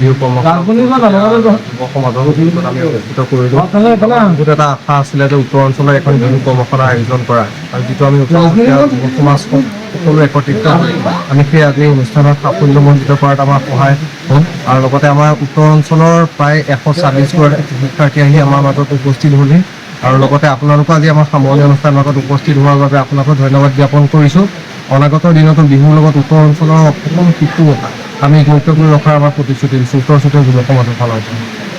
বিহু সমাজৰ আমি অনুষ্ঠিত কৰিলোঁ। বহুত এটা আশা আছিলে যে উত্তৰ অঞ্চলৰ এখন বিহু কৰ্মশালা আয়োজন কৰা, আৰু যিটো আমি উত্তৰ সমাজ সকলো একত্ৰিত আমি সেই আজি অনুষ্ঠানত সাফল্যমণ্ডিত কৰাত আমাৰ সহায় হ'ল। আৰু লগতে আমাৰ উত্তৰ অঞ্চলৰ প্ৰায় 140গৰাকী শিক্ষাৰ্থী আহি আমাৰ মাজত উপস্থিত হ'লহি, আৰু লগতে আপোনালোকো আজি আমাৰ সামৰণি অনুষ্ঠানৰ মাজত উপস্থিত হোৱাৰ বাবে আপোনালোকক ধন্যবাদ জ্ঞাপন কৰিছোঁ। অনাগত দিনতো বিহুৰ লগত উত্তৰ অঞ্চলৰ সকলো শিশু আমি গুৰুত্ব কৰি ৰখাৰ আমাৰ প্ৰতিশ্ৰুতি দিছোঁ উত্তৰ চুতীয়া যুৱ সমাজৰ ফালৰ পৰা।